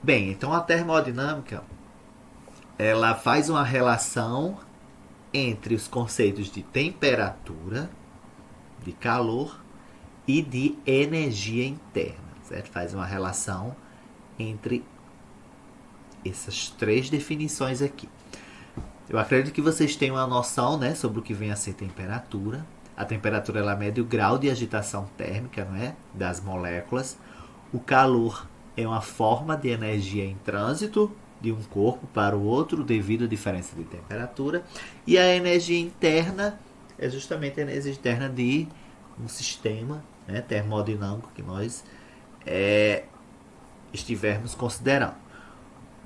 Bem, então a termodinâmica ela faz uma relação entre os conceitos de temperatura, de calor e de energia interna, certo? Faz uma relação entre essas três definições aqui. Eu acredito que vocês tenham uma noção, né, sobre o que vem a ser temperatura. A temperatura ela mede o grau de agitação térmica, não é, das moléculas. O calor é uma forma de energia em trânsito de um corpo para o outro devido à diferença de temperatura. E a energia interna é justamente a energia interna de um sistema, né, termodinâmico que nós estivermos considerando.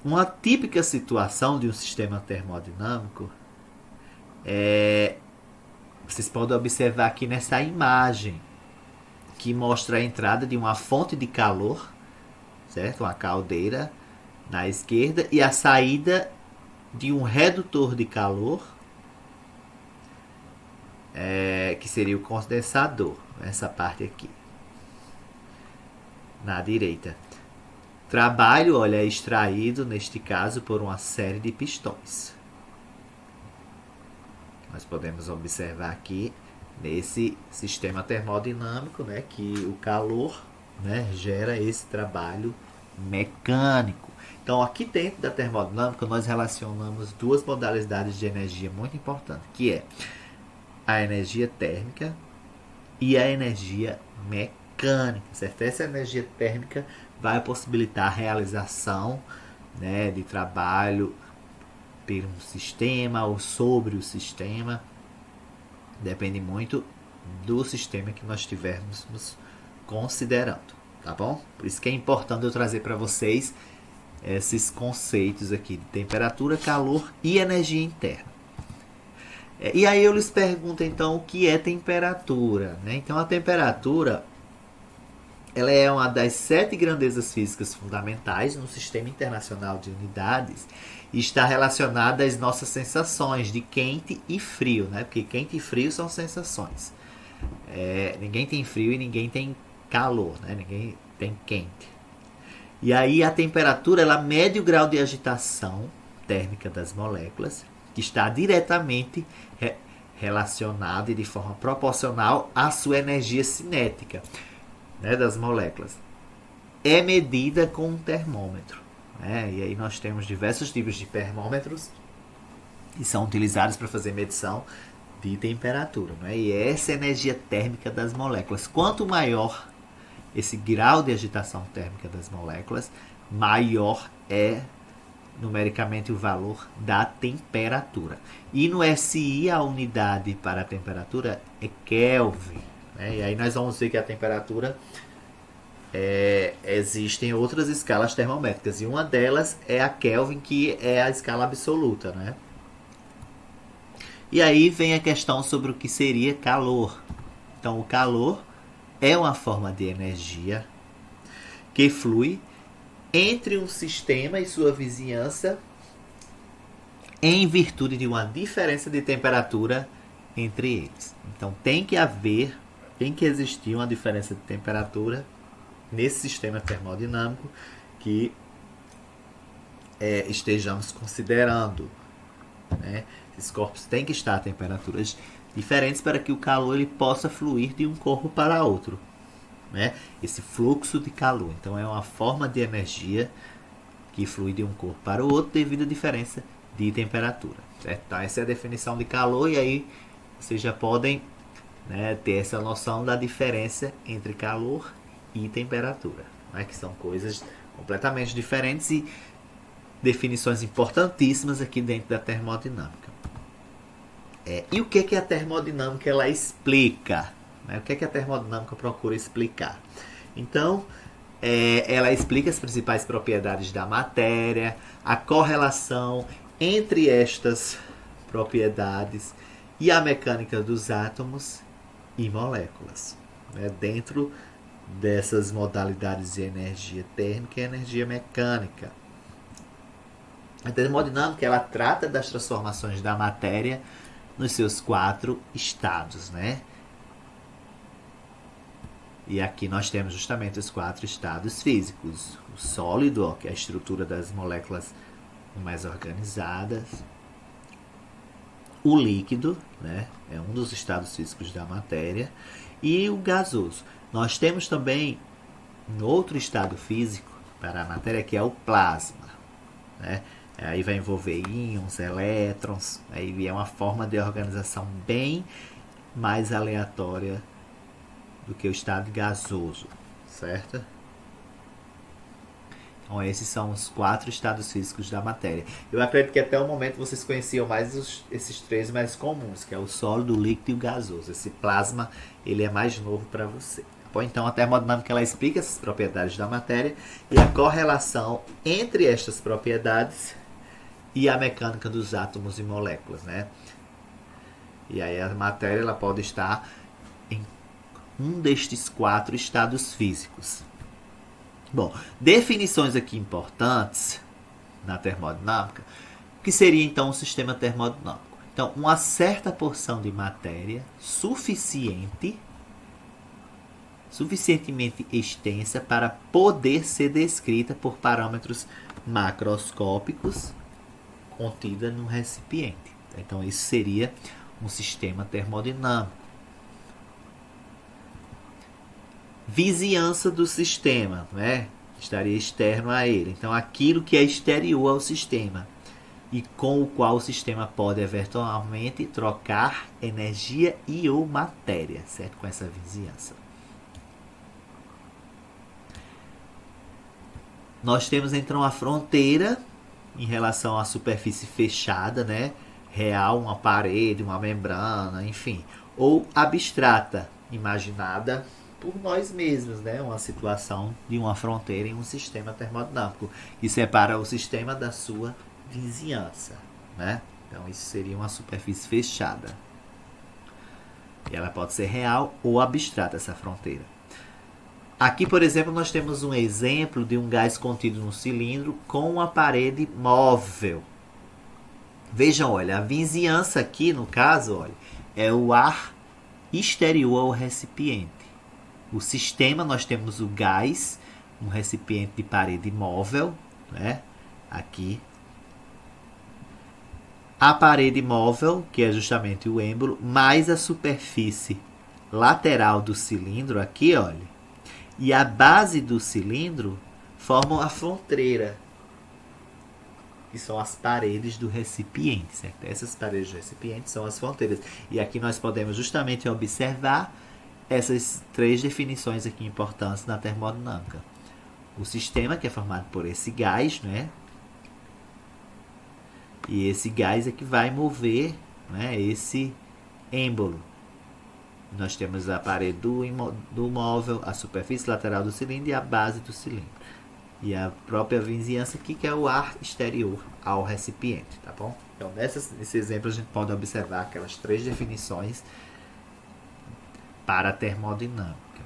Uma típica situação de um sistema termodinâmico vocês podem observar aqui nessa imagem que mostra a entrada de uma fonte de calor, certo? Uma caldeira na esquerda e a saída de um redutor de calor, que seria o condensador, essa parte aqui na direita. Trabalho, olha, é extraído neste caso por uma série de pistões. Nós podemos observar aqui nesse sistema termodinâmico, né, que o calor, né, gera esse trabalho mecânico. Então, aqui dentro da termodinâmica, nós relacionamos duas modalidades de energia muito importantes, que é a energia térmica e a energia mecânica, certo? Essa energia térmica vai possibilitar a realização, né, de trabalho por um sistema ou sobre o sistema. Depende muito do sistema que nós estivermos nos considerando, tá bom? Por isso que é importante eu trazer para vocês esses conceitos aqui de temperatura, calor e energia interna. E aí eu lhes pergunto então o que é temperatura, né? Então a temperatura ela é uma das 7 grandezas físicas fundamentais no Sistema Internacional de Unidades e está relacionada às nossas sensações de quente e frio, né? Porque quente e frio são sensações. Ninguém tem frio e ninguém tem calor, né? Ninguém tem quente. E aí a temperatura ela mede o grau de agitação térmica das moléculas, que está diretamente relacionado e de forma proporcional à sua energia cinética, né, das moléculas. É medida com um termômetro, né? E aí nós temos diversos tipos de termômetros que são utilizados para fazer medição de temperatura, né? E é essa energia térmica das moléculas. Quanto maior esse grau de agitação térmica das moléculas, maior é numericamente o valor da temperatura. E no SI a unidade para a temperatura é Kelvin, né? E aí nós vamos ver que a temperatura existem outras escalas termométricas e uma delas é a Kelvin, que é a escala absoluta, né? E aí vem a questão sobre o que seria calor. Então o calor é uma forma de energia que flui entre um sistema e sua vizinhança em virtude de uma diferença de temperatura entre eles. Então tem que existir uma diferença de temperatura nesse sistema termodinâmico que estejamos considerando, né? Esses corpos têm que estar a temperaturas diferentes para que o calor ele possa fluir de um corpo para outro, né? Esse fluxo de calor. Então é uma forma de energia que flui de um corpo para o outro devido à diferença de temperatura, certo? Então essa é a definição de calor e aí vocês já podem, né, ter essa noção da diferença entre calor e temperatura, né, que são coisas completamente diferentes e definições importantíssimas aqui dentro da termodinâmica. E o que a termodinâmica ela explica? Né? O que a termodinâmica procura explicar? Então, ela explica as principais propriedades da matéria, a correlação entre estas propriedades e a mecânica dos átomos e moléculas, né? Dentro dessas modalidades de energia térmica e energia mecânica. A termodinâmica ela trata das transformações da matéria nos seus 4 estados, né? E aqui nós temos justamente os 4 estados físicos. O sólido, ó, que é a estrutura das moléculas mais organizadas. O líquido, né, é um dos estados físicos da matéria. E o gasoso. Nós temos também um outro estado físico para a matéria, que é o plasma, né? Aí vai envolver íons, elétrons, aí é uma forma de organização bem mais aleatória do que o estado gasoso, certo? Então esses são os 4 estados físicos da matéria. Eu acredito que até o momento vocês conheciam mais esses 3 mais comuns, que é o sólido, o líquido e o gasoso. Esse plasma, ele é mais novo para você. Bom, então a termodinâmica ela explica essas propriedades da matéria e a correlação entre estas propriedades e a mecânica dos átomos e moléculas, né? E aí a matéria ela pode estar em um destes 4 estados físicos. Bom, definições aqui importantes na termodinâmica. O que seria então um sistema termodinâmico? Então, uma certa porção de matéria suficientemente extensa para poder ser descrita por parâmetros macroscópicos contida no recipiente. Então, isso seria um sistema termodinâmico. Vizinhança do sistema, né? Estaria externo a ele. Então, aquilo que é exterior ao sistema e com o qual o sistema pode eventualmente trocar energia e ou matéria, certo? Com essa vizinhança. Nós temos então a fronteira em relação à superfície fechada, né? Real, uma parede, uma membrana, enfim. Ou abstrata, imaginada por nós mesmos, né? Uma situação de uma fronteira em um sistema termodinâmico que separa o sistema da sua vizinhança, né? Então isso seria uma superfície fechada. E ela pode ser real ou abstrata, essa fronteira. Aqui, por exemplo, nós temos um exemplo de um gás contido no cilindro com uma parede móvel. Vejam, olha, a vizinhança aqui, no caso, olha, é o ar exterior ao recipiente. O sistema, nós temos o gás, um recipiente de parede móvel, né? Aqui. A parede móvel, que é justamente o êmbolo, mais a superfície lateral do cilindro, aqui, olha, e a base do cilindro formam a fronteira, que são as paredes do recipiente, certo? Essas paredes do recipiente são as fronteiras. E aqui nós podemos justamente observar essas 3 definições aqui importantes na termodinâmica. O sistema, que é formado por esse gás, né? E esse gás é que vai mover, né, esse êmbolo. Nós temos a parede do móvel, a superfície lateral do cilindro e a base do cilindro. E a própria vizinhança aqui, que é o ar exterior ao recipiente, tá bom? Então, nesse exemplo, a gente pode observar aquelas 3 definições para a termodinâmica.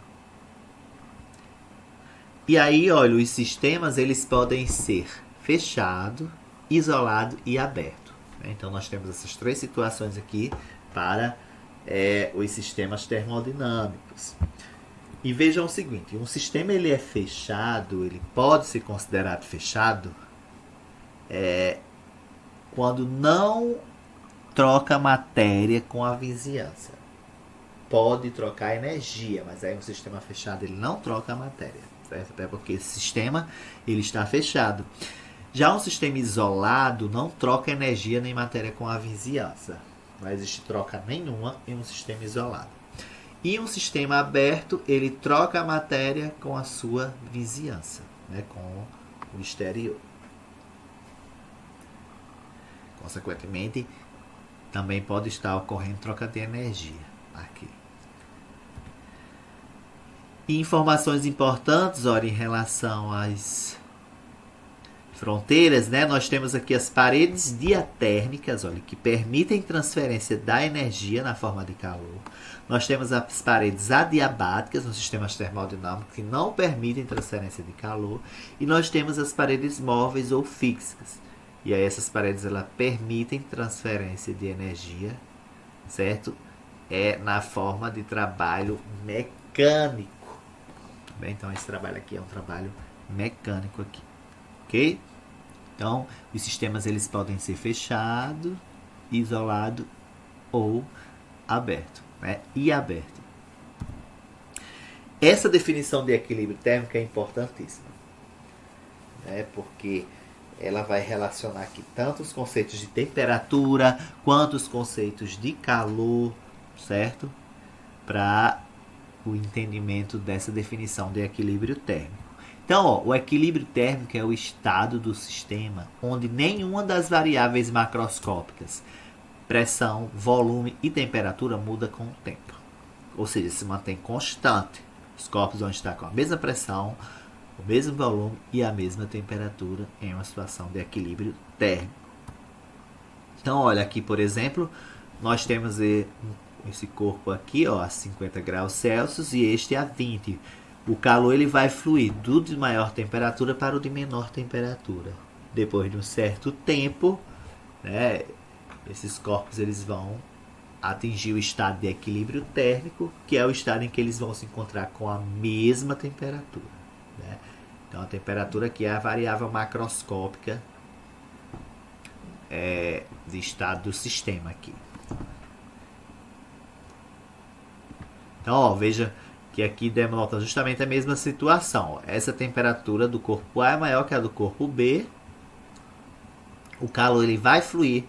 E aí, olha, os sistemas eles podem ser fechado, isolado e aberto. Então, nós temos essas 3 situações aqui para os sistemas termodinâmicos. E vejam o seguinte, um sistema ele é fechado, ele pode ser considerado fechado quando não troca matéria com a vizinhança. Pode trocar energia, mas aí um sistema fechado ele não troca a matéria, certo? Até porque esse sistema ele está fechado. Já um sistema isolado não troca energia nem matéria com a vizinhança. Não existe troca nenhuma em um sistema isolado. E um sistema aberto, ele troca a matéria com a sua vizinhança, né, com o exterior. Consequentemente, também pode estar ocorrendo troca de energia aqui. E informações importantes, olha, em relação às fronteiras, né? Nós temos aqui as paredes diatérmicas, olha, que permitem transferência da energia na forma de calor. Nós temos as paredes adiabáticas nos sistemas termodinâmicos que não permitem transferência de calor. E nós temos as paredes móveis ou fixas. E aí essas paredes elas permitem transferência de energia, certo? Na forma de trabalho mecânico, Bem, então esse trabalho aqui é um trabalho mecânico aqui, ok? Então os sistemas eles podem ser fechado, isolado ou aberto, né? E aberto. Essa definição de equilíbrio térmico é importantíssima, né? Porque ela vai relacionar aqui tanto os conceitos de temperatura quanto os conceitos de calor, certo? Para o entendimento dessa definição de equilíbrio térmico. Então, ó, o equilíbrio térmico é o estado do sistema onde nenhuma das variáveis macroscópicas, pressão, volume e temperatura, muda com o tempo. Ou seja, se mantém constante. Os corpos vão estar com a mesma pressão, o mesmo volume e a mesma temperatura em uma situação de equilíbrio térmico. Então, olha aqui, por exemplo, nós temos esse corpo aqui, ó, a 50 graus Celsius e este a 20. O calor ele vai fluir do de maior temperatura para o de menor temperatura. Depois de um certo tempo, né, esses corpos eles vão atingir o estado de equilíbrio térmico, que é o estado em que eles vão se encontrar com a mesma temperatura, né? Então a temperatura aqui é a variável macroscópica de estado do sistema aqui. Então, ó, veja que aqui denota justamente a mesma situação. Ó. Essa temperatura do corpo A é maior que a do corpo B. O calor ele vai fluir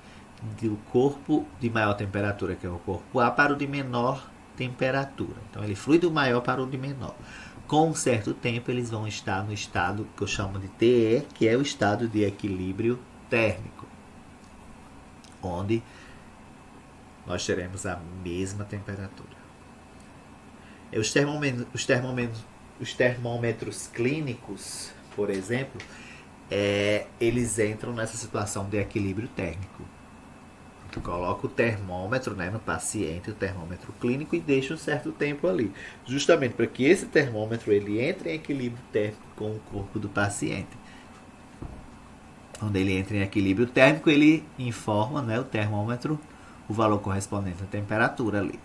do corpo de maior temperatura, que é o corpo A, para o de menor temperatura. Então, ele flui do maior para o de menor. Com um certo tempo, eles vão estar no estado que eu chamo de TE, que é o estado de equilíbrio térmico, onde nós teremos a mesma temperatura. Os termômetros clínicos, por exemplo, eles entram nessa situação de equilíbrio térmico. Tu coloca o termômetro, né, no paciente, o termômetro clínico, e deixa um certo tempo ali, justamente para que esse termômetro ele entre em equilíbrio térmico com o corpo do paciente. Quando ele entra em equilíbrio térmico, ele informa, né, o termômetro o valor correspondente à temperatura ali.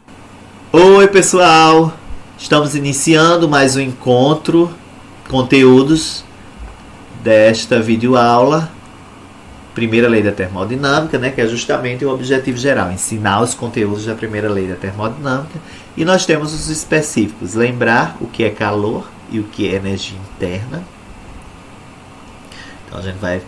Oi, pessoal! Estamos iniciando mais um encontro, conteúdos desta videoaula. Primeira lei da termodinâmica, né, que é justamente o objetivo geral, ensinar os conteúdos da primeira lei da termodinâmica. E nós temos os específicos, lembrar o que é calor e o que é energia interna. Então a gente vai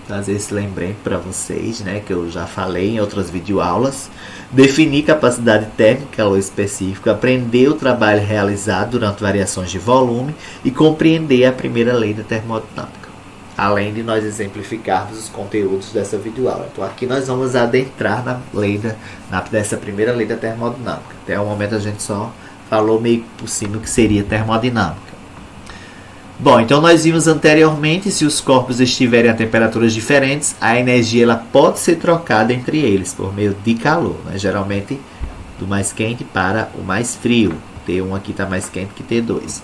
trazer esse lembrete para vocês, né, que eu já falei em outras videoaulas. Definir capacidade térmica, calor específico, aprender o trabalho realizado durante variações de volume e compreender a primeira lei da termodinâmica, além de nós exemplificarmos os conteúdos dessa videoaula. Então aqui nós vamos adentrar dessa primeira lei da termodinâmica. Até o momento a gente só falou meio por cima o que seria termodinâmica. Bom, então nós vimos anteriormente, se os corpos estiverem a temperaturas diferentes, a energia ela pode ser trocada entre eles por meio de calor, né? Geralmente do mais quente para o mais frio. T1 aqui está mais quente que T2.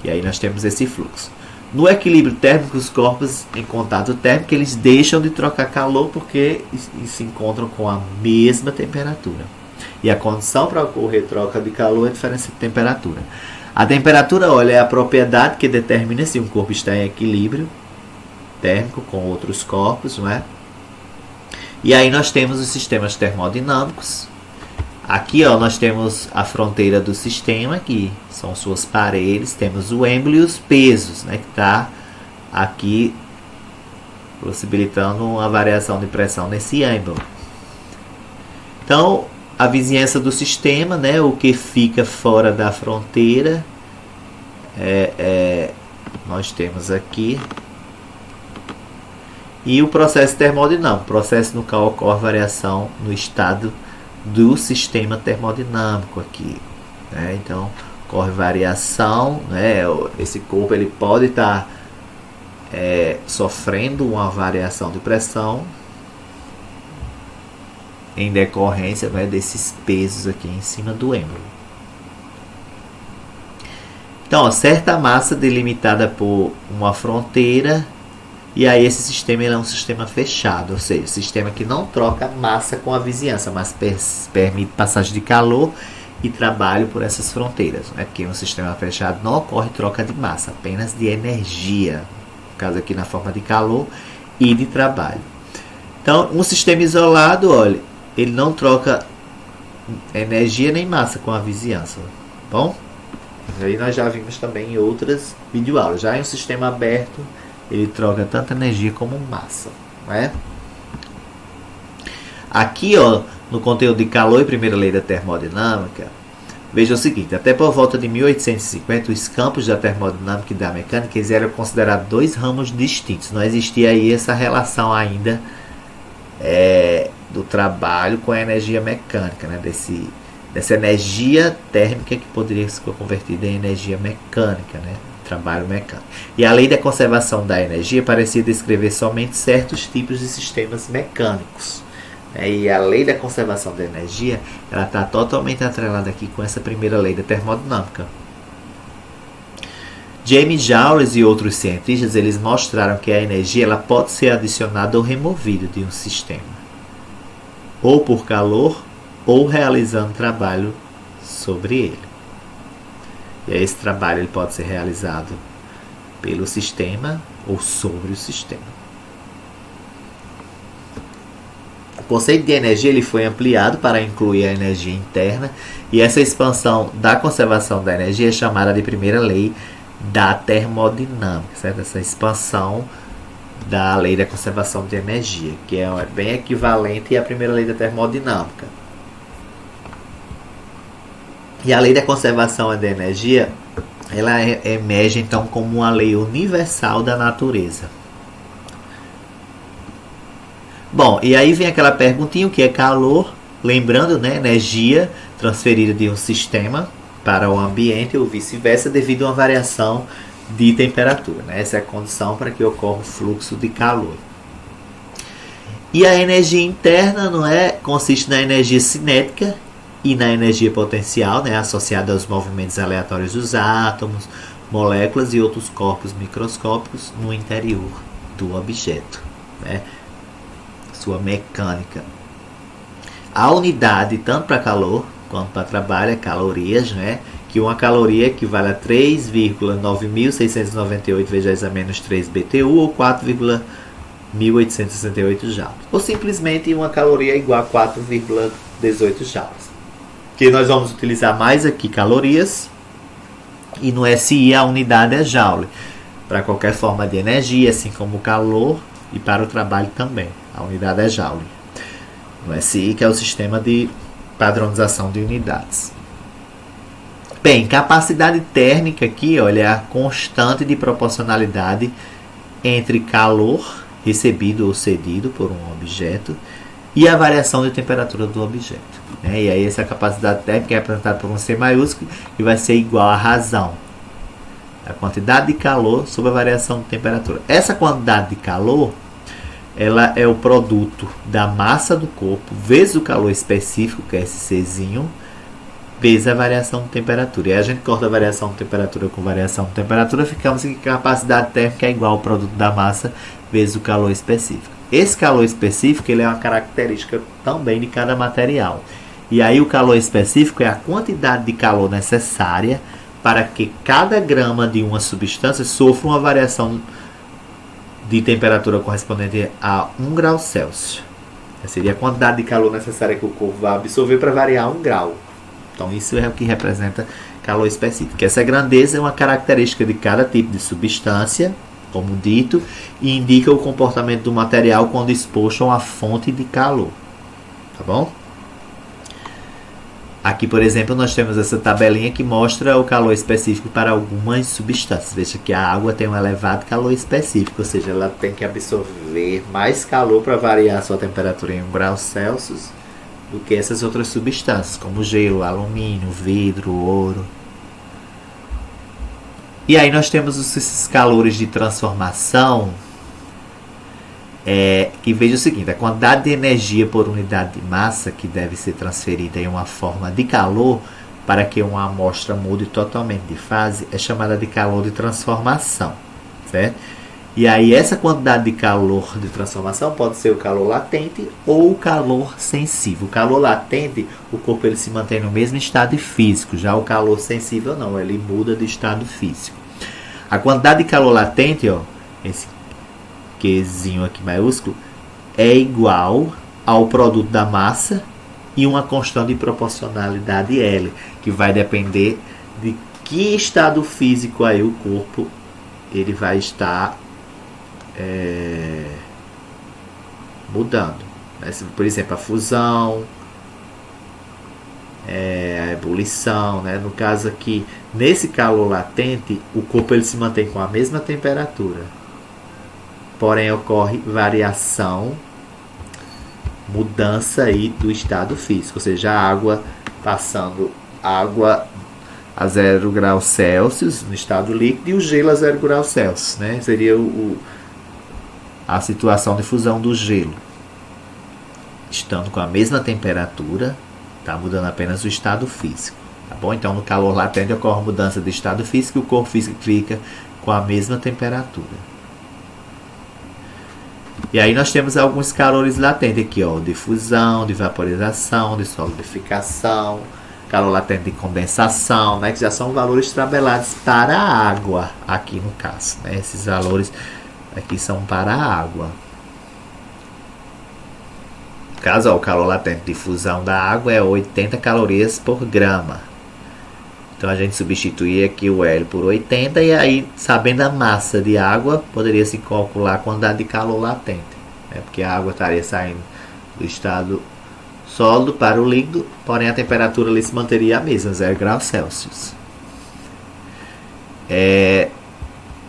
E aí nós temos esse fluxo. No equilíbrio térmico, os corpos em contato térmico eles deixam de trocar calor porque se encontram com a mesma temperatura. E a condição para ocorrer troca de calor é a diferença de temperatura. A temperatura, olha, é a propriedade que determina se um corpo está em equilíbrio térmico com outros corpos, não é? E aí nós temos os sistemas termodinâmicos. Aqui, ó, nós temos a fronteira do sistema, que são suas paredes, temos o êmbolo e os pesos, né, que está aqui possibilitando uma variação de pressão nesse êmbolo. Então, a vizinhança do sistema, né, o que fica fora da fronteira, nós temos aqui. E o processo termodinâmico, processo no qual ocorre variação no estado do sistema termodinâmico aqui, né? Então ocorre variação, né? Esse corpo ele pode estar sofrendo uma variação de pressão em decorrência, né, desses pesos aqui em cima do êmbolo. Então, ó, certa massa delimitada por uma fronteira, e aí esse sistema ele é um sistema fechado, ou seja, sistema que não troca massa com a vizinhança, mas permite passagem de calor e trabalho por essas fronteiras, né? Porque no sistema fechado não ocorre troca de massa, apenas de energia, no caso aqui na forma de calor e de trabalho. Então, um sistema isolado, olha, ele não troca energia nem massa com a vizinhança, bom? Aí nós já vimos também em outras videoaulas. Já em um sistema aberto, ele troca tanto energia como massa, né? Aqui, ó, no conteúdo de calor e primeira lei da termodinâmica, veja o seguinte: até por volta de 1850, os campos da termodinâmica e da mecânica eles eram considerados dois ramos distintos. Não existia aí essa relação ainda do trabalho com a energia mecânica, né? Dessa energia térmica que poderia ser convertida em energia mecânica, né? Trabalho mecânico. E a lei da conservação da energia parecia descrever somente certos tipos de sistemas mecânicos. E a lei da conservação da energia ela está totalmente atrelada aqui com essa primeira lei da termodinâmica. James Joule e outros cientistas eles mostraram que a energia ela pode ser adicionada ou removida de um sistema, ou por calor, ou realizando trabalho sobre ele. E aí esse trabalho ele pode ser realizado pelo sistema ou sobre o sistema. O conceito de energia ele foi ampliado para incluir a energia interna, e essa expansão da conservação da energia é chamada de primeira lei da termodinâmica, certo? Essa expansão da lei da conservação de energia, que é bem equivalente à primeira lei da termodinâmica. E a lei da conservação da energia, ela emerge então como uma lei universal da natureza. Bom, e aí vem aquela perguntinha, o que é calor? Lembrando, né, energia transferida de um sistema para o ambiente ou vice-versa devido a uma variação de temperatura, né? Essa é a condição para que ocorra o fluxo de calor. E a energia interna, não é, consiste na energia cinética e na energia potencial, né, associada aos movimentos aleatórios dos átomos, moléculas e outros corpos microscópicos no interior do objeto, né? Sua mecânica. A unidade, tanto para calor quanto para trabalho, é calorias, né? Que uma caloria equivale a 3,9698 vezes a menos 3 BTU ou 4,1868 joules. Ou simplesmente uma caloria é igual a 4,18 joules. Que nós vamos utilizar mais aqui calorias, e no SI a unidade é joule. Para qualquer forma de energia, assim como o calor, e para o trabalho também. A unidade é joule. No SI, que é o sistema de padronização de unidades. Bem, capacidade térmica aqui, olha, é a constante de proporcionalidade entre calor recebido ou cedido por um objeto e a variação de temperatura do objeto. E aí essa capacidade térmica é representada por um C maiúsculo e vai ser igual à razão. A quantidade de calor sobre a variação de temperatura. Essa quantidade de calor ela é o produto da massa do corpo vezes o calor específico, que é esse Czinho, vezes a variação de temperatura. E aí a gente corta a variação de temperatura com variação de temperatura, ficamos que a capacidade térmica é igual ao produto da massa vezes o calor específico. Esse calor específico ele é uma característica também de cada material. E aí o calor específico é a quantidade de calor necessária para que cada grama de uma substância sofra uma variação de temperatura correspondente a 1 grau Celsius. Essa seria a quantidade de calor necessária que o corpo vai absorver para variar 1 grau. Então isso é o que representa calor específico. Essa grandeza é uma característica de cada tipo de substância, como dito, e indica o comportamento do material quando exposto a uma fonte de calor. Tá bom? Aqui, por exemplo, nós temos essa tabelinha que mostra o calor específico para algumas substâncias. Veja que a água tem um elevado calor específico, ou seja, ela tem que absorver mais calor para variar a sua temperatura em 1 grau Celsius do que essas outras substâncias, como gelo, alumínio, vidro, ouro. E aí nós temos esses calores de transformação, que veja o seguinte: a quantidade de energia por unidade de massa que deve ser transferida em uma forma de calor para que uma amostra mude totalmente de fase é chamada de calor de transformação, certo? E aí essa quantidade de calor de transformação pode ser o calor latente ou o calor sensível. O calor latente, o corpo ele se mantém no mesmo estado físico. Já o calor sensível não, ele muda de estado físico. A quantidade de calor latente, ó, esse Qzinho aqui maiúsculo, é igual ao produto da massa e uma constante de proporcionalidade L, que vai depender de que estado físico aí o corpo ele vai estar mudando. Por exemplo, a fusão, a ebulição, né? No caso aqui, nesse calor latente, o corpo ele se mantém com a mesma temperatura, porém ocorre variação, mudança aí do estado físico, ou seja, a água passando água a 0 graus Celsius no estado líquido e o gelo a 0 graus Celsius, né? Seria a situação de fusão do gelo. Estando com a mesma temperatura, está mudando apenas o estado físico, tá bom? Então, no calor latente ocorre mudança de estado físico e o corpo físico fica com a mesma temperatura. E aí nós temos alguns calores latentes aqui, ó, de fusão, de vaporização, de solidificação, calor latente de condensação, né, que já são valores tabelados para a água, aqui no caso, né? Esses valores aqui são para a água. No caso, ó, o calor latente de fusão da água é 80 calorias por grama. Então a gente substitui aqui o L por 80 e aí, sabendo a massa de água, poderia se calcular a quantidade de calor latente, né? Porque a água estaria saindo do estado sólido para o líquido, porém a temperatura ali se manteria a mesma, 0 graus Celsius.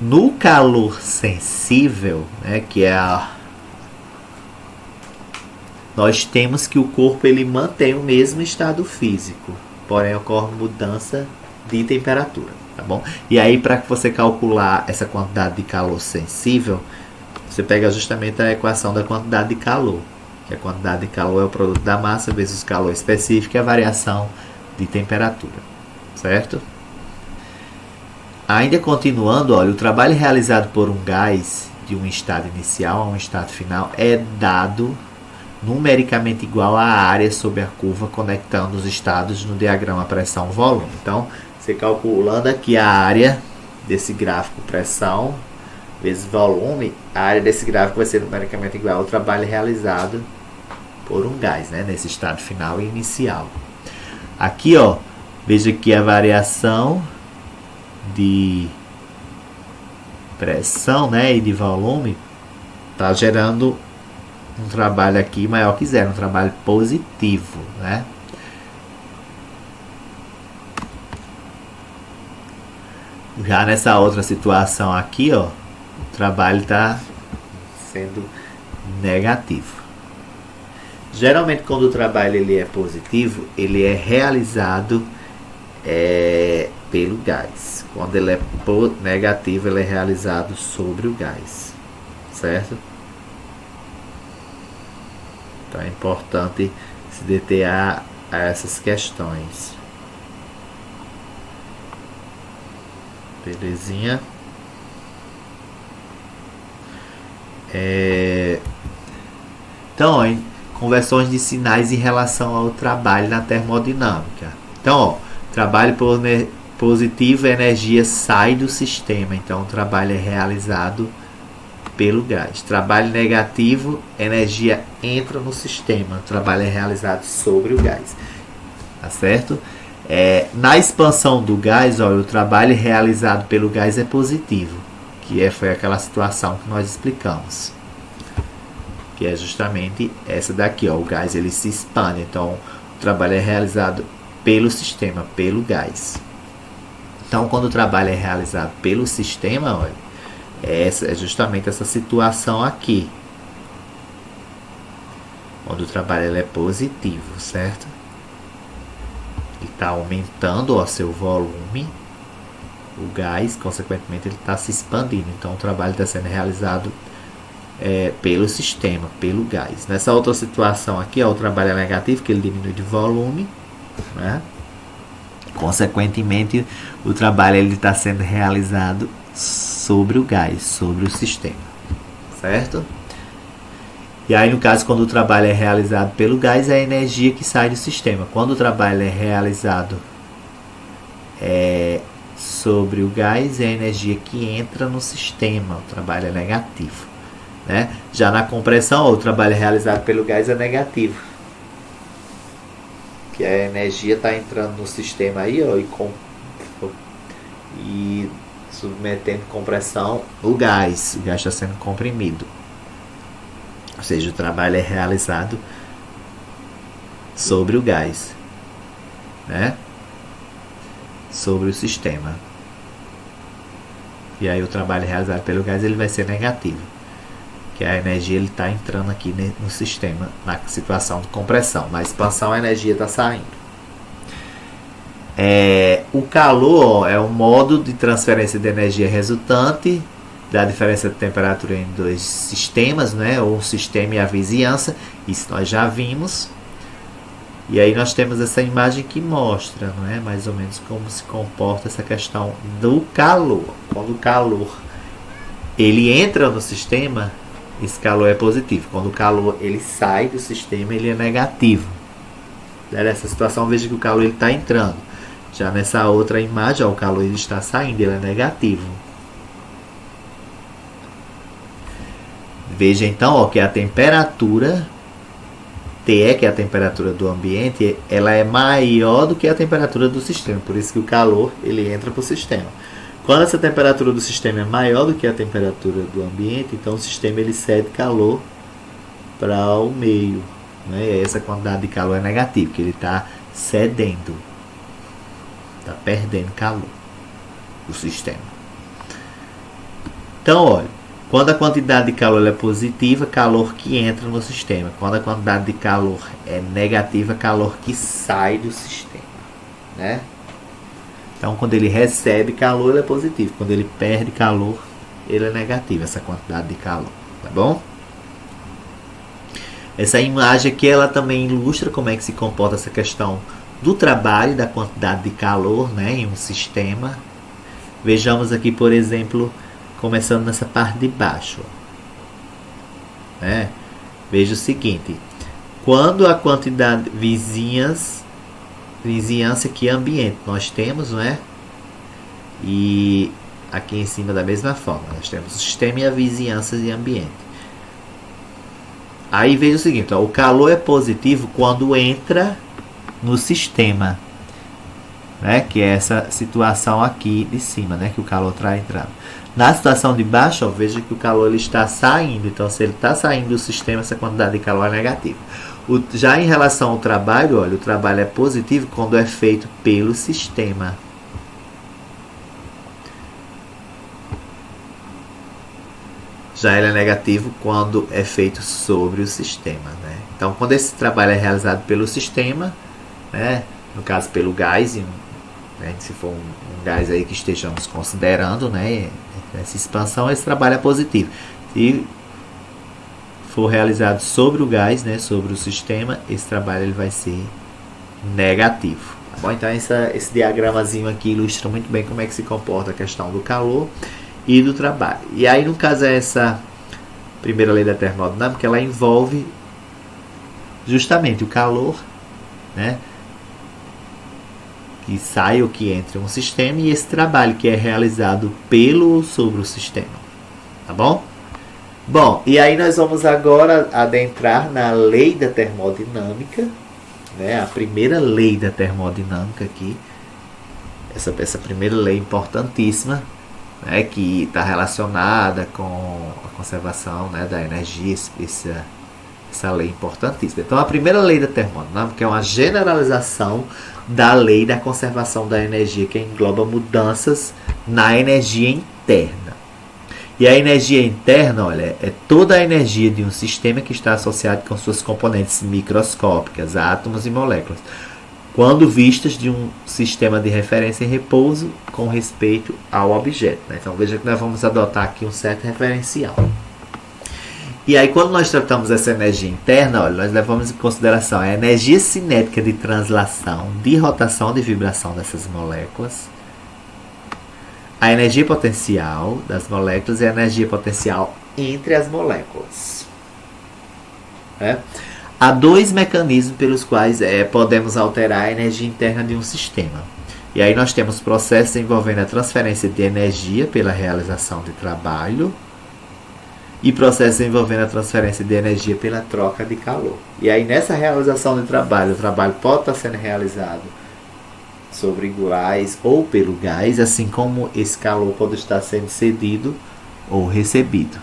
No calor sensível, né, que é nós temos que o corpo ele mantém o mesmo estado físico, porém ocorre mudança de temperatura, tá bom? E aí, para você calcular essa quantidade de calor sensível, você pega justamente a equação da quantidade de calor, que a quantidade de calor é o produto da massa vezes o calor específico e a variação de temperatura, certo? Ainda continuando, olha, o trabalho realizado por um gás de um estado inicial a um estado final é dado numericamente igual à área sob a curva conectando os estados no diagrama pressão-volume. Então, você calculando aqui a área desse gráfico pressão vezes volume, a área desse gráfico vai ser numericamente igual ao trabalho realizado por um gás, né, nesse estado final e inicial. Aqui, ó, veja que a variação de pressão, né, e de volume está gerando um trabalho aqui maior que zero, um trabalho positivo, né? Já nessa outra situação aqui, ó, o trabalho está sendo negativo. Geralmente, quando o trabalho ele é positivo, ele é realizado pelo gás. Quando ele é negativo, ele é realizado sobre o gás, certo? Então é importante se deter a essas questões. Belezinha? Então, ó, conversões de sinais em relação ao trabalho na termodinâmica. Então, ó, trabalho positivo, a energia sai do sistema. Então, o trabalho é realizado pelo gás. Trabalho negativo, energia entra no sistema. O trabalho é realizado sobre o gás. Tá certo? Na expansão do gás, olha, o trabalho realizado pelo gás é positivo, que foi aquela situação que nós explicamos, que é justamente essa daqui, ó, o gás ele se expande, então o trabalho é realizado pelo sistema, pelo gás. Então, quando o trabalho é realizado pelo sistema, olha, é justamente essa situação aqui, onde o trabalho ele é positivo, certo? Ele está aumentando o seu volume, o gás, consequentemente ele está se expandindo, então o trabalho está sendo realizado pelo sistema, pelo gás. Nessa outra situação aqui, ó, o trabalho é negativo, que ele diminui de volume, né? Consequentemente o trabalho está sendo realizado sobre o gás, sobre o sistema, certo? E aí, no caso, quando o trabalho é realizado pelo gás, é a energia que sai do sistema. Quando o trabalho é realizado sobre o gás, é a energia que entra no sistema. O trabalho é negativo, né? Já na compressão, o trabalho realizado pelo gás é negativo, que a energia está entrando no sistema aí, ó, e submetendo compressão o gás está sendo comprimido. Ou seja, o trabalho é realizado sobre o gás, né? Sobre o sistema. E aí o trabalho realizado pelo gás ele vai ser negativo, que a energia ele está entrando aqui no sistema na situação de compressão. Na expansão a energia está saindo. O calor é um modo de transferência de energia resultante da diferença de temperatura em dois sistemas, né? Ou um sistema e a vizinhança. Isso nós já vimos. E aí nós temos essa imagem que mostra, não é? Mais ou menos como se comporta essa questão do calor. Quando o calor ele entra no sistema, esse calor é positivo. Quando o calor ele sai do sistema, ele é negativo. Nessa situação, veja que o calor está entrando. Já nessa outra imagem, ó, o calor ele está saindo, ele é negativo. Veja então, ó, que a temperatura TE, que é a temperatura do ambiente, ela é maior do que a temperatura do sistema. Por isso que o calor ele entra para o sistema. Quando essa temperatura do sistema é maior do que a temperatura do ambiente, então o sistema ele cede calor para o meio, né? E essa quantidade de calor é negativa, que ele está cedendo, está perdendo calor do sistema. Então, olha, quando a quantidade de calor é positiva, calor que entra no sistema. Quando a quantidade de calor é negativa, calor que sai do sistema, né? Então, quando ele recebe calor, ele é positivo. Quando ele perde calor, ele é negativo, essa quantidade de calor, tá bom? Essa imagem aqui, ela também ilustra como é que se comporta essa questão do trabalho, da quantidade de calor, né, em um sistema. Vejamos aqui, por exemplo, começando nessa parte de baixo, né? Veja o seguinte: quando a quantidade vizinhança aqui é ambiente, nós temos, não é? E aqui em cima da mesma forma, nós temos o sistema e a vizinhança e ambiente. Aí veja o seguinte, ó, o calor é positivo quando entra no sistema, né? Que é essa situação aqui de cima, né? Que o calor está entrando. Na situação de baixo, ó, veja que o calor ele está saindo. Então, se ele está saindo do sistema, essa quantidade de calor é negativa. Já em relação ao trabalho, olha, o trabalho é positivo quando é feito pelo sistema. Já ele é negativo quando é feito sobre o sistema, né? Então, quando esse trabalho é realizado pelo sistema, né? No caso pelo gás, né? Se for um gás aí que estejamos considerando, né? Essa expansão, esse trabalho é positivo. Se for realizado sobre o gás, né? Sobre o sistema, esse trabalho ele vai ser negativo. Tá bom? Então esse diagramazinho aqui ilustra muito bem como é que se comporta a questão do calor e do trabalho. E aí, no caso, essa primeira lei da termodinâmica, ela envolve justamente o calor, né? Que sai ou que entra em um sistema, e esse trabalho que é realizado pelo ou sobre o sistema, tá bom? Bom, e aí nós vamos agora adentrar na lei da termodinâmica, né? A primeira lei da termodinâmica aqui, essa primeira lei importantíssima, né? Que está relacionada com a conservação, né? Da energia, essa lei importantíssima. Então, a primeira lei da termodinâmica é uma generalização da lei da conservação da energia, que engloba mudanças na energia interna. E a energia interna, olha, é toda a energia de um sistema que está associado com suas componentes microscópicas, átomos e moléculas, quando vistas de um sistema de referência em repouso com respeito ao objeto, né? Então, veja que nós vamos adotar aqui um certo referencial. E aí, quando nós tratamos essa energia interna, olha, nós levamos em consideração a energia cinética de translação, de rotação, de vibração dessas moléculas, a energia potencial das moléculas e a energia potencial entre as moléculas. Há dois mecanismos pelos quais podemos alterar a energia interna de um sistema. E aí nós temos processos envolvendo a transferência de energia pela realização de trabalho e processos envolvendo a transferência de energia pela troca de calor. E aí nessa realização de trabalho, o trabalho pode estar sendo realizado sobre iguais ou pelo gás, assim como esse calor pode estar sendo cedido ou recebido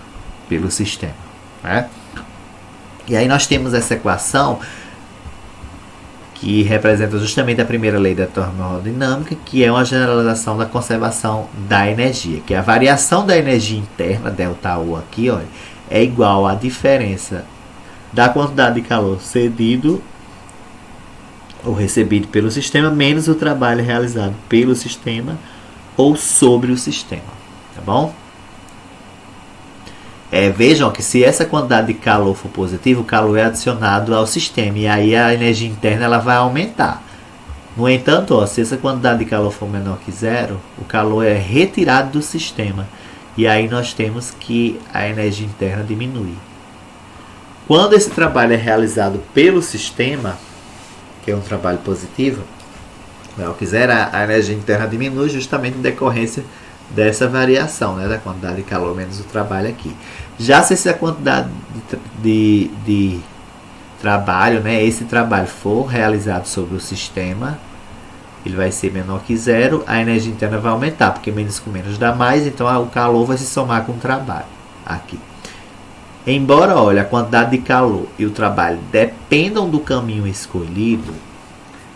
pelo sistema. E aí nós temos essa equação que representa justamente a primeira lei da termodinâmica, que é uma generalização da conservação da energia, que a variação da energia interna, ΔU aqui, olha, é igual à diferença da quantidade de calor cedido ou recebido pelo sistema, menos o trabalho realizado pelo sistema ou sobre o sistema, tá bom? Vejam que se essa quantidade de calor for positiva, o calor é adicionado ao sistema e aí a energia interna ela vai aumentar. No entanto, se essa quantidade de calor for menor que zero, o calor é retirado do sistema e aí nós temos que a energia interna diminui. Quando esse trabalho é realizado pelo sistema, que é um trabalho positivo, a energia interna diminui justamente em decorrência dessa variação, da quantidade de calor menos o trabalho aqui. Já se essa quantidade de trabalho, esse trabalho for realizado sobre o sistema, ele vai ser menor que zero, a energia interna vai aumentar, porque menos com menos dá mais, então o calor vai se somar com o trabalho aqui. Embora, a quantidade de calor e o trabalho dependam do caminho escolhido,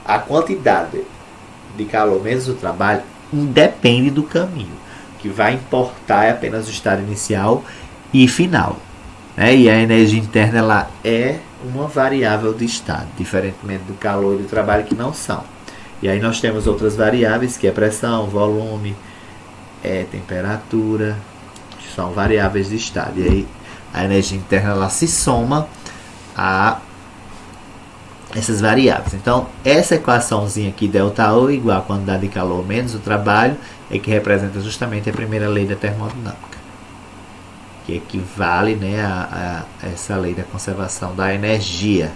a quantidade de calor menos o trabalho independe do caminho. O que vai importar é apenas o estado inicial e final. E a energia interna ela é uma variável de estado, diferentemente do calor e do trabalho que não são. E aí nós temos outras variáveis, que é pressão, volume, temperatura, que são variáveis de estado. E aí a energia interna ela se soma a essas variáveis. Então, essa equaçãozinha aqui, ΔU igual a quantidade de calor menos o trabalho, é que representa justamente a primeira lei da termodinâmica, que equivale a essa lei da conservação da energia.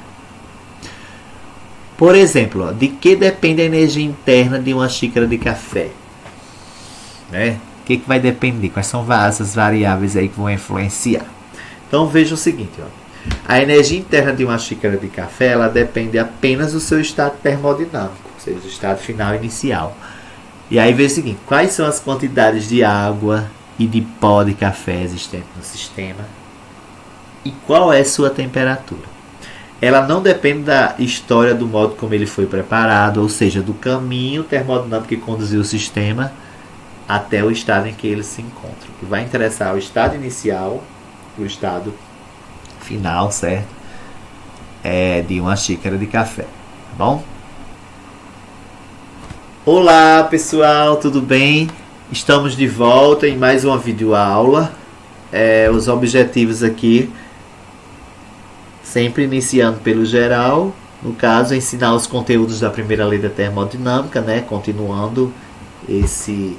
Por exemplo, de que depende a energia interna de uma xícara de café? O que vai depender? Quais são essas variáveis aí que vão influenciar? Então, veja o seguinte, a energia interna de uma xícara de café ela depende apenas do seu estado termodinâmico, ou seja, do estado final inicial. E aí veja o seguinte, quais são as quantidades de água e de pó de café existentes no sistema e qual é a sua temperatura. Ela não depende da história do modo como ele foi preparado, ou seja, do caminho termodinâmico que conduziu o sistema até o estado em que ele se encontra. O que vai interessar é o estado inicial, o estado final, certo? De uma xícara de café, tá bom? Olá pessoal, tudo bem? Estamos de volta em mais uma videoaula. Os objetivos aqui, sempre iniciando pelo geral, no caso, ensinar os conteúdos da primeira lei da termodinâmica, continuando esse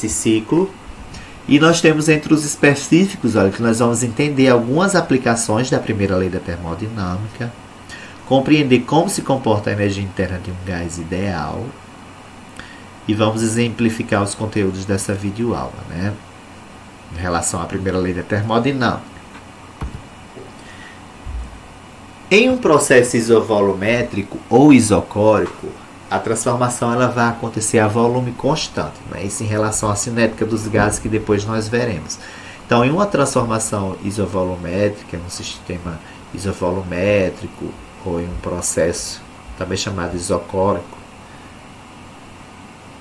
ciclo. E nós temos entre os específicos, que nós vamos entender algumas aplicações da primeira lei da termodinâmica, compreender como se comporta a energia interna de um gás ideal e vamos exemplificar os conteúdos dessa videoaula, em relação à primeira lei da termodinâmica. Em um processo isovolumétrico ou isocórico, a transformação ela vai acontecer a volume constante, isso em relação à cinética dos gases que depois nós veremos. Então, em uma transformação isovolumétrica, em um sistema isovolumétrico ou em um processo também chamado isocórico,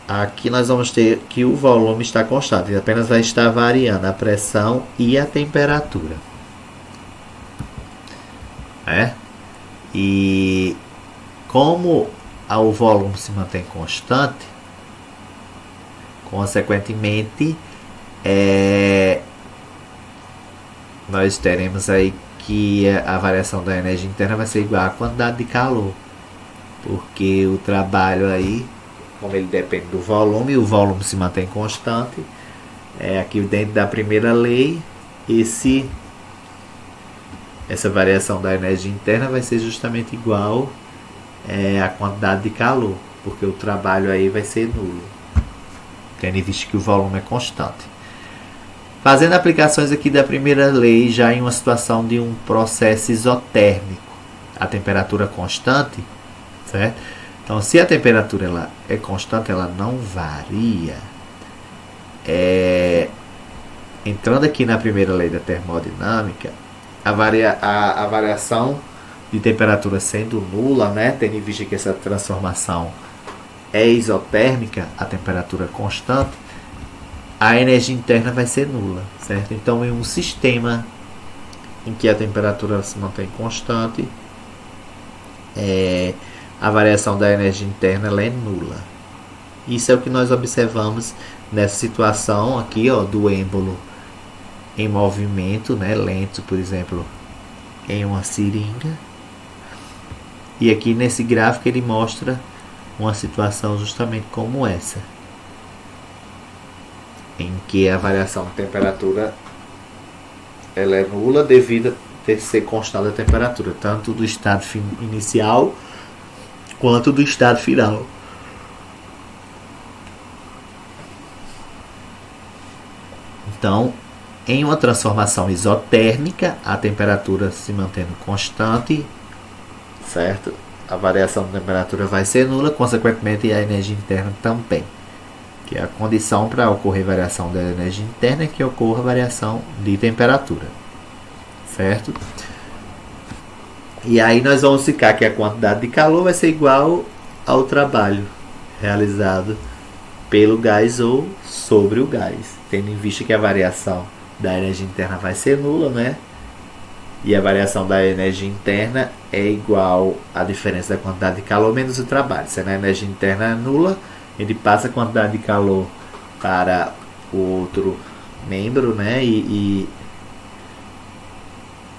aqui nós vamos ter que o volume está constante, ele apenas vai estar variando a pressão e a temperatura. E como o volume se mantém constante, consequentemente, nós teremos aí que a variação da energia interna vai ser igual à quantidade de calor, porque o trabalho aí como ele depende do volume, e o volume se mantém constante, aqui dentro da primeira lei, essa variação da energia interna vai ser justamente igual à quantidade de calor, porque o trabalho aí vai ser nulo, tendo em vista que o volume é constante. Fazendo aplicações aqui da primeira lei, já em uma situação de um processo isotérmico, a temperatura constante, certo? Então, se a temperatura ela é constante, ela não varia. Entrando aqui na primeira lei da termodinâmica, a variação de temperatura sendo nula, né, tendo em vista que essa transformação é isotérmica, a temperatura constante, a energia interna vai ser nula, certo? Então, em um sistema em que a temperatura se mantém constante, a variação da energia interna ela é nula. Isso é o que nós observamos nessa situação aqui, ó, do êmbolo em movimento, né, lento, por exemplo, em uma seringa. E aqui nesse gráfico ele mostra uma situação justamente como essa, em que a variação de temperatura ela é nula devido a ser constante a temperatura, tanto do estado inicial quanto do estado final. Então, em uma transformação isotérmica, a temperatura se mantendo constante, certo? A variação de temperatura vai ser nula, consequentemente a energia interna também. Que é a condição para ocorrer variação da energia interna é que ocorra variação de temperatura, certo? E aí nós vamos ficar que a quantidade de calor vai ser igual ao trabalho realizado pelo gás ou sobre o gás, tendo em vista que a variação da energia interna vai ser nula, né? E a variação da energia interna é igual à diferença da quantidade de calor menos o trabalho. Se a energia interna é nula, ele passa a quantidade de calor para o outro membro, né? E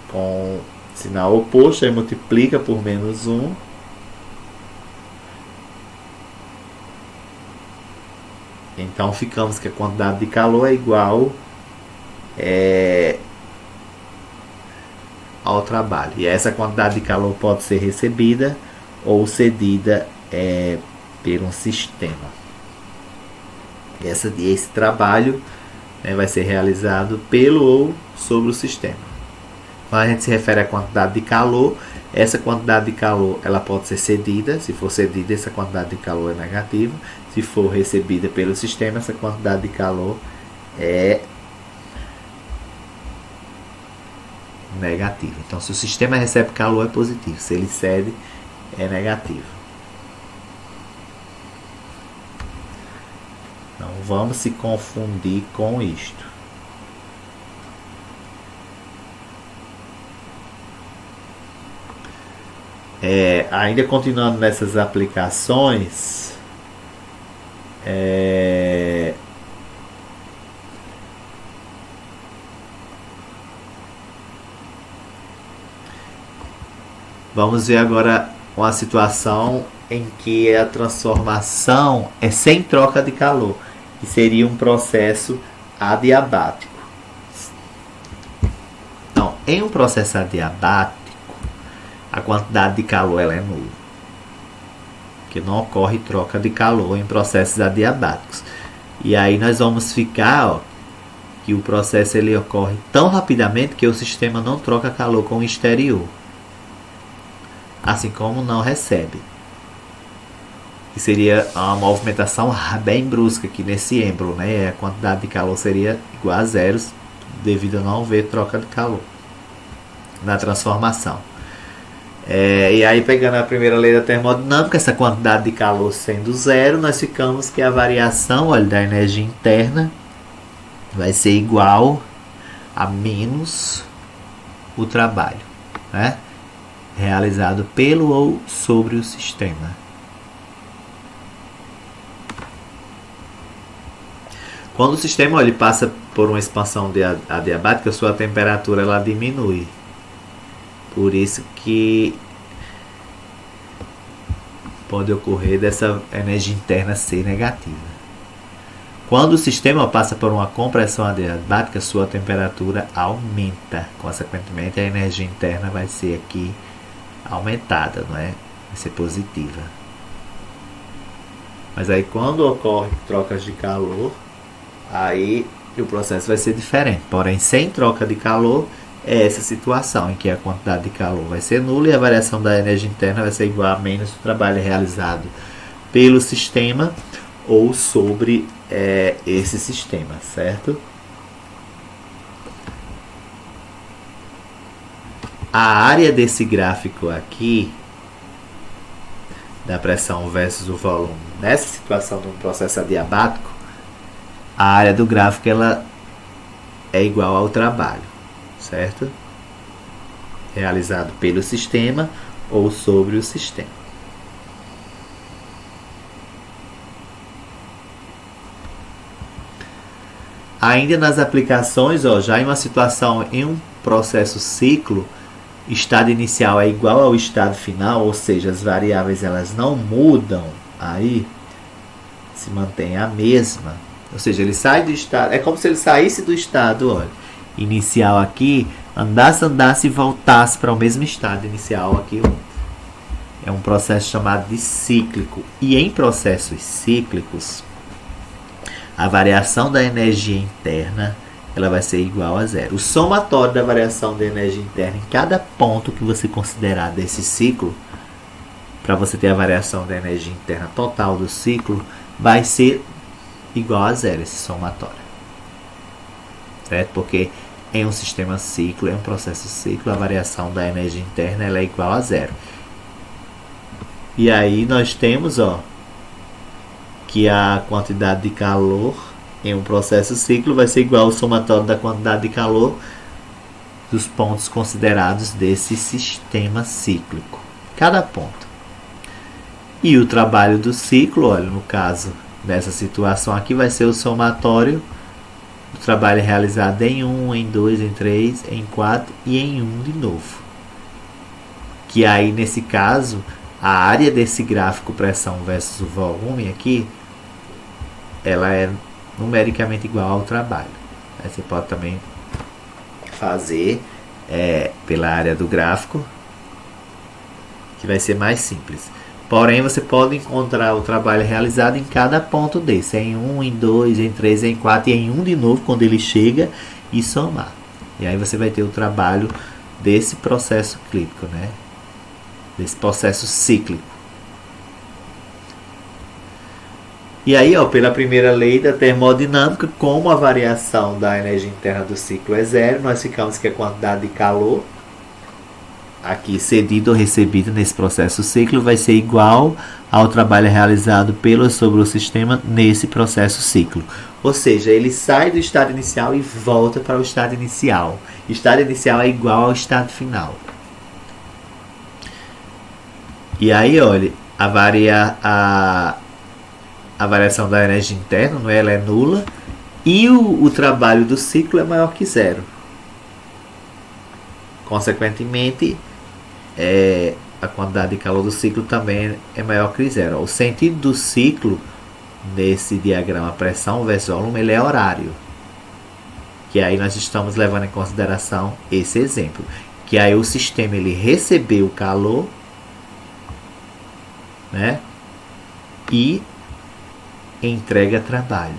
com sinal oposto, aí multiplica por menos 1. Então ficamos que a quantidade de calor é igual ao trabalho. E essa quantidade de calor pode ser recebida ou cedida por um sistema. Esse trabalho, né, vai ser realizado pelo ou sobre o sistema. Quando a gente se refere à quantidade de calor, essa quantidade de calor ela pode ser cedida. Se for cedida, essa quantidade de calor é negativa. Se for recebida pelo sistema, essa quantidade de calor é negativa. Então, se o sistema recebe calor, é positivo. Se ele cede, é negativo. Não vamos se confundir com isto. Ainda continuando nessas aplicações, vamos ver agora uma situação em que a transformação é sem troca de calor, que seria um processo adiabático. Então, em um processo adiabático, a quantidade de calor ela é nula, porque não ocorre troca de calor em processos adiabáticos. E aí nós vamos ficar, que o processo ele ocorre tão rapidamente que o sistema não troca calor com o exterior, assim como não recebe, que seria uma movimentação bem brusca aqui nesse êmbolo, né? A quantidade de calor seria igual a zero devido a não haver troca de calor na transformação. E aí, pegando a primeira lei da termodinâmica, essa quantidade de calor sendo zero, nós ficamos que a variação, olha, da energia interna vai ser igual a menos o trabalho, né, realizado pelo ou sobre o sistema. Quando o sistema ele passa por uma expansão adiabática, sua temperatura ela diminui. Por isso que pode ocorrer dessa energia interna ser negativa. Quando o sistema passa por uma compressão adiabática, sua temperatura aumenta. Consequentemente, a energia interna vai ser aqui aumentada, não é? Vai ser positiva. Mas aí quando ocorre trocas de calor, aí o processo vai ser diferente. Porém, sem troca de calor, é essa situação em que a quantidade de calor vai ser nula e a variação da energia interna vai ser igual a menos o trabalho realizado pelo sistema ou sobre esse sistema, certo? A área desse gráfico aqui, da pressão versus o volume, nessa situação de um processo adiabático, a área do gráfico ela é igual ao trabalho, certo? Realizado pelo sistema ou sobre o sistema. Ainda nas aplicações, já em uma situação em um processo ciclo, estado inicial é igual ao estado final, ou seja, as variáveis elas não mudam, aí se mantém a mesma. Ou seja, ele sai do estado, é como se ele saísse do estado, olha, inicial aqui, andasse e voltasse para o mesmo estado inicial aqui. É um processo chamado de cíclico. E em processos cíclicos, a variação da energia interna ela vai ser igual a zero. O somatório da variação da energia interna em cada ponto que você considerar desse ciclo, para você ter a variação da energia interna total do ciclo, vai ser igual a zero esse somatório. Certo? Porque em um sistema ciclo, em um processo ciclo, a variação da energia interna ela é igual a zero. E aí nós temos, que a quantidade de calor em um processo ciclo vai ser igual ao somatório da quantidade de calor dos pontos considerados desse sistema cíclico. Cada ponto. E o trabalho do ciclo, olha, no caso dessa situação aqui, vai ser o somatório do trabalho realizado em 1, em 2, em 3, em 4 e em 1 de novo. Que aí, nesse caso, a área desse gráfico pressão versus o volume aqui, ela é numericamente igual ao trabalho. Aí você pode também fazer pela área do gráfico, que vai ser mais simples. Porém, você pode encontrar o trabalho realizado em cada ponto desse, em 1, em 2, em 3, em 4 e em 1 de novo, quando ele chega, e somar. E aí você vai ter o trabalho desse processo cíclico, né? Desse processo cíclico. E aí, pela primeira lei da termodinâmica, como a variação da energia interna do ciclo é zero, nós ficamos que a quantidade de calor aqui cedido ou recebido nesse processo ciclo vai ser igual ao trabalho realizado pelo sobre o sistema nesse processo ciclo. Ou seja, ele sai do estado inicial e volta para o estado inicial. O estado inicial é igual ao estado final. E aí, olha, a variação da energia interna, não é? Ela é nula, e o trabalho do ciclo é maior que zero. Consequentemente, a quantidade de calor do ciclo também é maior que zero. O sentido do ciclo nesse diagrama pressão versus volume ele é horário. Que aí nós estamos levando em consideração esse exemplo. Que aí o sistema ele recebeu o calor, né? E entrega trabalho,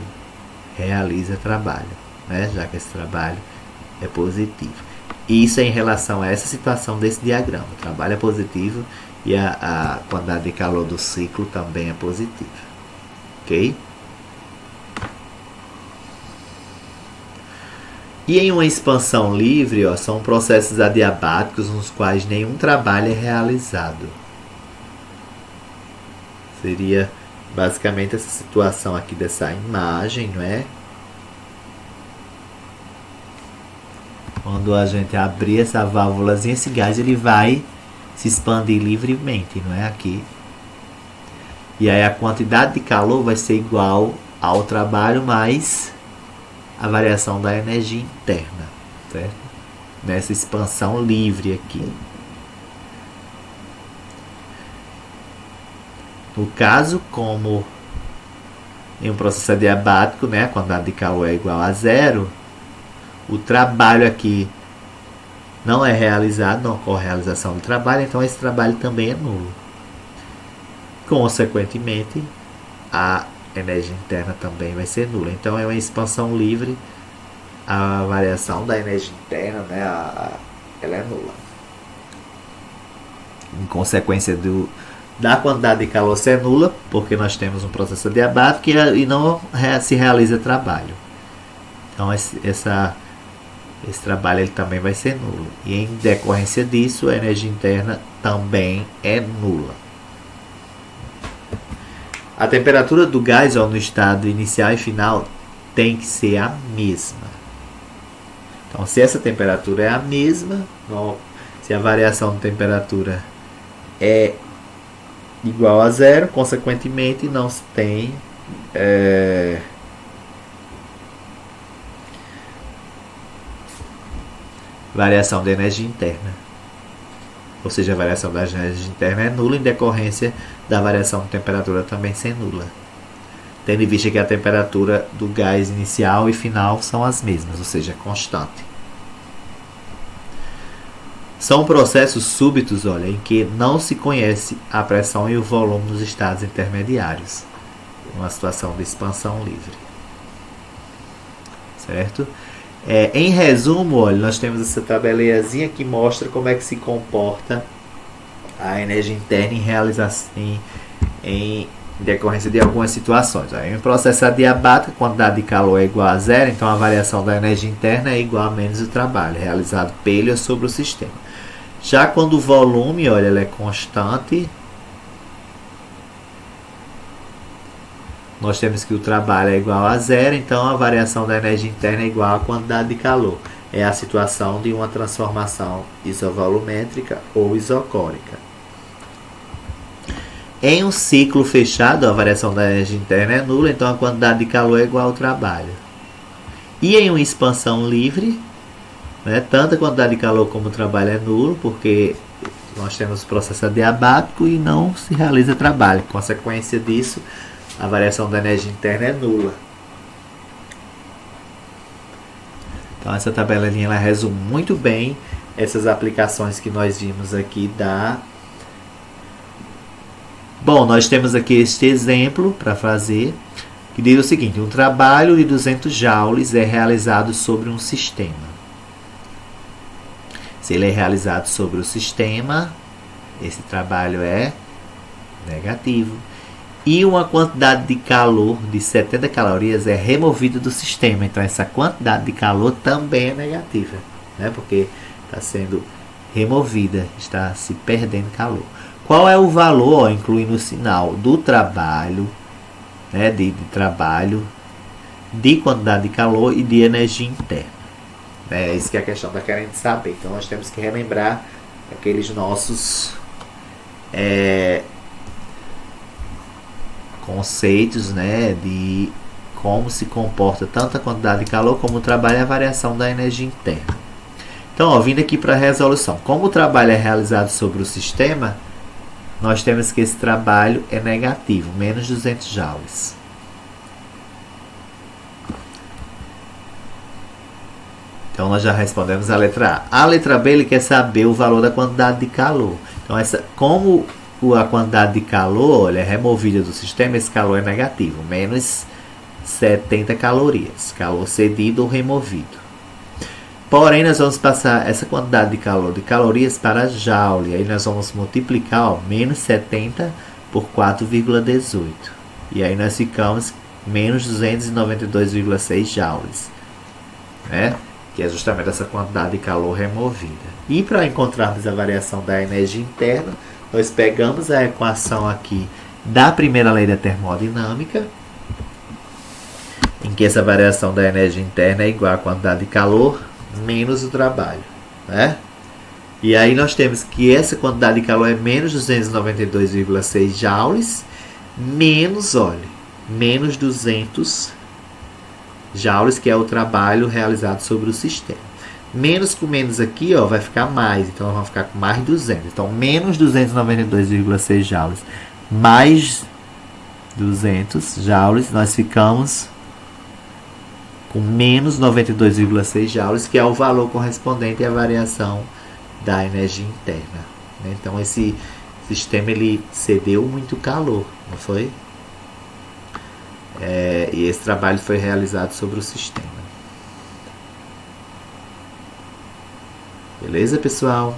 realiza trabalho, né? Já que esse trabalho é positivo. Isso é em relação a essa situação desse diagrama. O trabalho é positivo e a quantidade de calor do ciclo também é positiva. Ok? E em uma expansão livre, são processos adiabáticos nos quais nenhum trabalho é realizado. Seria basicamente essa situação aqui dessa imagem, não é? Quando a gente abrir essa válvulazinha, esse gás ele vai se expandir livremente, não é? Aqui. E aí a quantidade de calor vai ser igual ao trabalho mais a variação da energia interna, certo? Nessa expansão livre aqui. No caso, como em um processo adiabático, né, a quantidade de calor é igual a zero, o trabalho aqui não é realizado, não ocorre realização do trabalho, então esse trabalho também é nulo. Consequentemente, a energia interna também vai ser nula. Então é uma expansão livre, a variação da energia interna, né, ela é nula. Em consequência da quantidade de calor ser nula, porque nós temos um processo adiabático e não se realiza trabalho. Então esse trabalho ele também vai ser nulo. E em decorrência disso, a energia interna também é nula. A temperatura do gás no estado inicial e final tem que ser a mesma. Então, se essa temperatura é a mesma, se a variação de temperatura é igual a zero, consequentemente não se tem variação de energia interna. Ou seja, a variação da energia interna é nula em decorrência da variação de temperatura também ser nula. Tendo em vista que a temperatura do gás inicial e final são as mesmas, ou seja, constante. São processos súbitos, olha, em que não se conhece a pressão e o volume nos estados intermediários. Uma situação de expansão livre. Certo? Em resumo, olha, nós temos essa tabelazinha que mostra como é que se comporta a energia interna em decorrência de algumas situações. Em um processo adiabático, a quantidade de calor é igual a zero, então a variação da energia interna é igual a menos o trabalho realizado pelo sobre o sistema. Já quando o volume, olha, ele é constante, nós temos que o trabalho é igual a zero, então a variação da energia interna é igual à quantidade de calor. É a situação de uma transformação isovolumétrica ou isocórica. Em um ciclo fechado, a variação da energia interna é nula, então a quantidade de calor é igual ao trabalho. E em uma expansão livre, né, tanto a quantidade de calor como o trabalho é nulo, porque nós temos o processo adiabático e não se realiza trabalho. Consequência disso, a variação da energia interna é nula. Então essa tabelinha ela resume muito bem essas aplicações que nós vimos aqui da... Bom, nós temos aqui este exemplo para fazer, que diz o seguinte: um trabalho de 200 joules é realizado sobre um sistema. Se ele é realizado sobre o sistema, esse trabalho é negativo. E uma quantidade de calor de 70 calorias é removida do sistema. Então essa quantidade de calor também é negativa, né? Porque está sendo removida, está se perdendo calor. Qual é o valor, incluindo o sinal do trabalho, né? de trabalho, de quantidade de calor e de energia interna? É isso que a questão está querendo saber. Então nós temos que relembrar aqueles nossos conceitos, né, de como se comporta tanto a quantidade de calor como o trabalho e a variação da energia interna. Então, ó, vindo aqui para a resolução. Como o trabalho é realizado sobre o sistema, nós temos que esse trabalho é negativo, menos 200 joules. Então, nós já respondemos a letra A. A letra B, ele quer saber o valor da quantidade de calor. Então, como a quantidade de calor, olha, é removida do sistema, esse calor é negativo, menos 70 calorias, calor cedido ou removido. Porém, nós vamos passar essa quantidade de calorias para joule. Aí nós vamos multiplicar, ó, menos 70 por 4,18. E aí nós ficamos menos 292,6 joules, né? Que é justamente essa quantidade de calor removida. E para encontrarmos a variação da energia interna, nós pegamos a equação aqui da primeira lei da termodinâmica, em que essa variação da energia interna é igual à quantidade de calor menos o trabalho, né? E aí nós temos que essa quantidade de calor é menos 292,6 joules, menos, olha, menos 200 joules, que é o trabalho realizado sobre o sistema. Menos com menos aqui, ó, vai ficar mais. Então, nós vamos ficar com mais 200. Então, menos 292,6 joules mais 200 joules, nós ficamos com menos 92,6 joules, que é o valor correspondente à variação da energia interna. Então esse sistema ele cedeu muito calor, não foi? E esse trabalho foi realizado sobre o sistema. Beleza, pessoal?